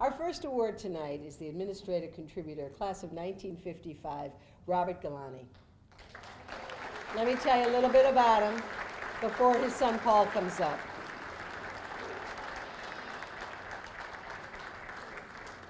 Our first award tonight is the Administrative Contributor, class of 1955, Robert Ghilani. Let me tell you a little bit about him before his son Paul comes up.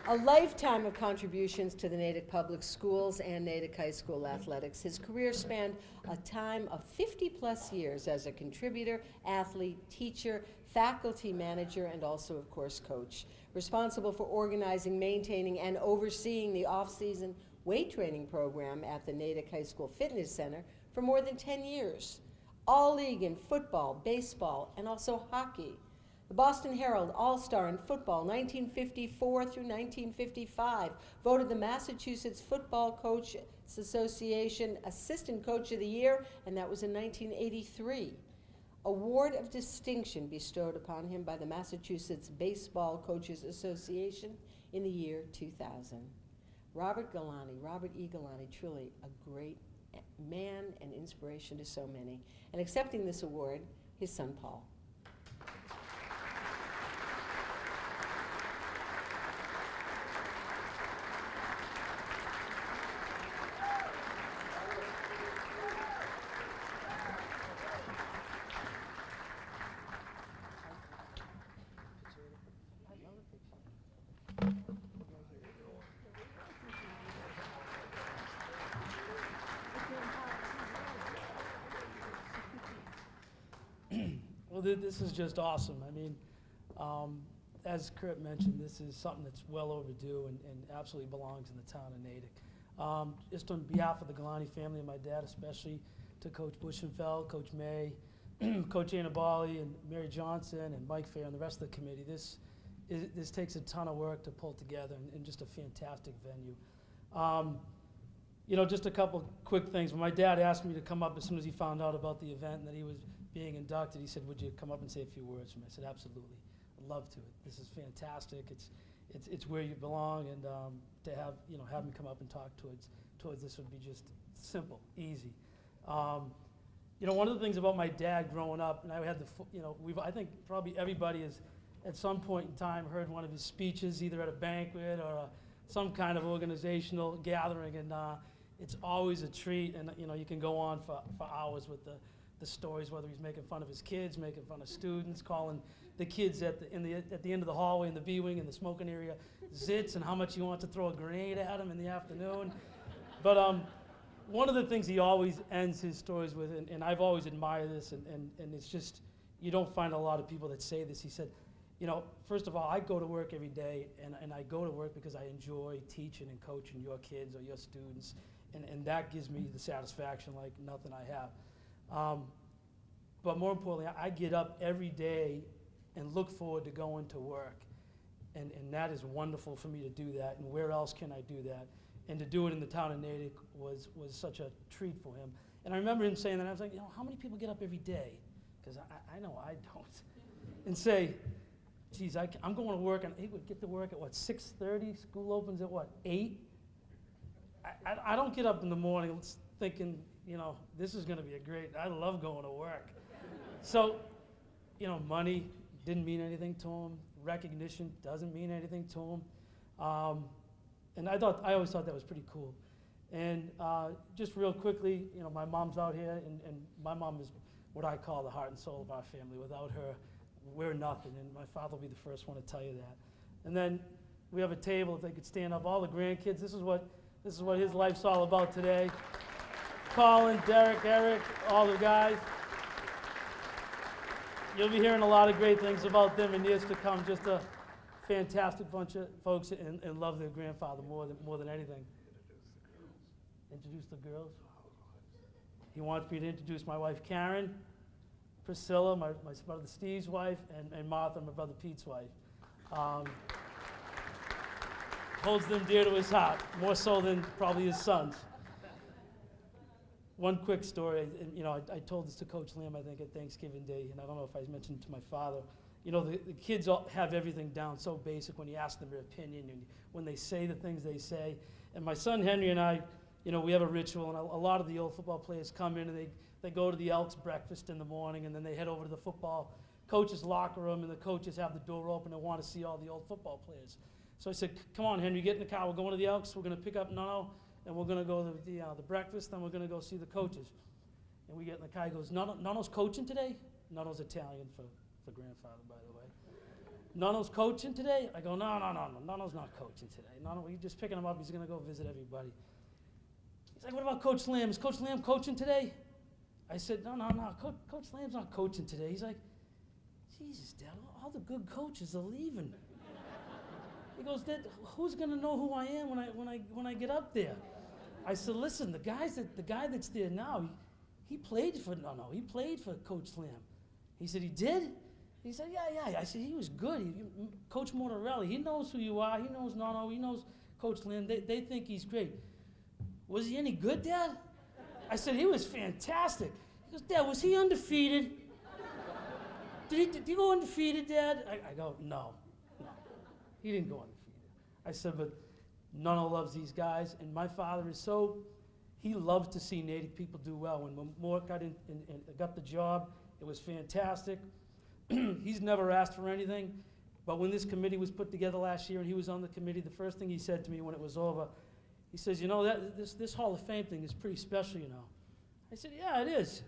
A lifetime of contributions to the Natick Public Schools and Natick High School athletics. His career spanned a time of 50-plus years as a contributor, athlete, teacher, faculty manager, and also, of course, coach. Responsible for organizing, maintaining, and overseeing the off-season weight training program at the Natick High School Fitness Center for more than 10 years. All-league in football, baseball, and also hockey. The Boston Herald All-Star in football, 1954 through 1955, voted the Massachusetts Football Coaches Association Assistant Coach of the Year, and that was in 1983. Award of distinction bestowed upon him by the Massachusetts Baseball Coaches Association in the year 2000. Robert Ghilani, Robert E. Ghilani, truly a great man and inspiration to so many. And accepting this award, his son Paul. Well, this is just awesome. I mean, as Kurt mentioned, this is something that's well overdue and absolutely belongs in the town of Natick. Just on behalf of the Ghilani family and my dad especially, to Coach Buschenfeld, Coach May, Coach Annabali, and Mary Johnson, and Mike Fair, and the rest of the committee, this takes a ton of work to pull together and just a fantastic venue. You know, just a couple quick things. When my dad asked me to come up as soon as he found out about the event and that he was being inducted, he said, "Would you come up and say a few words for me?" I said, "Absolutely, I'd love to. This is fantastic. It's where you belong, and to have him come up and talk towards this would be just simple, easy." You know, one of the things about my dad growing up, and I had I think probably everybody has at some point in time heard one of his speeches, either at a banquet or some kind of organizational gathering, and it's always a treat. And you know, you can go on for hours with the stories, whether he's making fun of his kids, making fun of students, calling the kids at the end of the hallway in the B wing in the smoking area zits, and how much he wants to throw a grenade at them in the afternoon. But one of the things he always ends his stories with, and I've always admired this, and it's just, you don't find a lot of people that say this. He said, you know, first of all, I go to work every day, and I go to work because I enjoy teaching and coaching your kids or your students, and that gives me the satisfaction like nothing I have. But more importantly, I get up every day and look forward to going to work, and that is wonderful for me to do that, and where else can I do that? And to do it in the town of Natick was such a treat for him. And I remember him saying that, I was like, you know, how many people get up every day? Because I know I don't. And say, geez, I'm going to work, and he would get to work at what, 6:30? School opens at what, 8? I don't get up in the morning thinking, you know, this is going to be I love going to work. So, you know, money didn't mean anything to him. Recognition doesn't mean anything to him. And I always thought that was pretty cool. And just real quickly, you know, my mom's out here, and my mom is what I call the heart and soul of our family. Without her, we're nothing, and my father will be the first one to tell you that. And then we have a table, if they could stand up, all the grandkids. This is what his life's all about today. Colin, Derek, Eric, all the guys. You'll be hearing a lot of great things about them in years to come. Just a fantastic bunch of folks, and love their grandfather more than anything. Introduce the girls. He wants me to introduce my wife Karen, Priscilla, my brother Steve's wife, and Martha, my brother Pete's wife. Holds them dear to his heart, more so than probably his sons. One quick story, and you know, I told this to Coach Lamb, I think, at Thanksgiving Day, and I don't know if I mentioned it to my father. You know, the kids all have everything down so basic when you ask them their opinion, and when they say the things they say. And my son Henry and I, you know, we have a ritual, and a lot of the old football players come in, and they go to the Elks breakfast in the morning, and then they head over to the football coaches' locker room, and the coaches have the door open and want to see all the old football players. So I said, come on, Henry, get in the car. We're going to the Elks. We're going to pick up Nono, and we're going to go to the breakfast, then we're going to go see the coaches. And we get in the car. He goes, Nono's coaching today? Nono's Italian for grandfather, by the way. Nono's coaching today? I go, no, Nono's not coaching today. Nono, we're just picking him up. He's going to go visit everybody. He's like, what about Coach Lamb? Is Coach Lamb coaching today? I said, no, Coach Lamb's not coaching today. He's like, Jesus, Dad, all the good coaches are leaving. He goes, Dad, who's going to know who I am when I get up there? I said, listen, the guy that's there now, he played for he played for Coach Lamb. He said, he did? He said, yeah. I said, he was good. Coach Mortarelli, he knows who you are. He knows Nono. He knows Coach Lamb. They think he's great. Was he any good, Dad? I said, he was fantastic. He goes, Dad, was he undefeated? Did he go undefeated, Dad? I go, no. He didn't go undefeated. I said, but Nono loves these guys, and my father is he loves to see Natick people do well. When Mort got the job, it was fantastic. He's never asked for anything, but when this committee was put together last year and he was on the committee, the first thing he said to me when it was over, he says, you know, this Hall of Fame thing is pretty special, you know. I said, yeah, it is.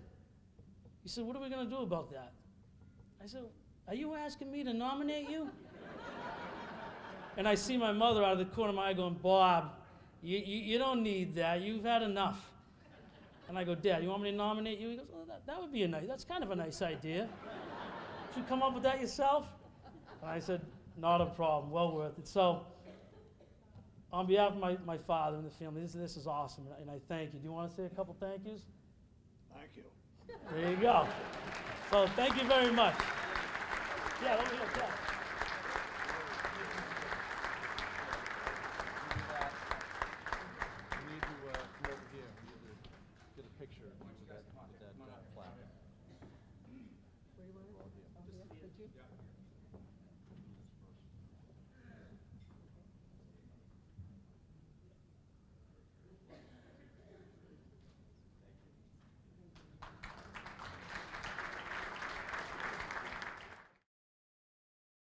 He said, what are we going to do about that? I said, are you asking me to nominate you? And I see my mother out of the corner of my eye going, Bob, you don't need that. You've had enough. And I go, Dad, you want me to nominate you? He goes, oh, that would be that's kind of a nice idea. Did you come up with that yourself? And I said, not a problem, well worth it. So, on behalf of my father and the family, this is awesome, and I thank you. Do you want to say a couple thank yous? Thank you. There you go. So, thank you very much. Yeah, let me look at We need to come over here and get a picture with that plaque. Where do you want it? Oh, here? Could you?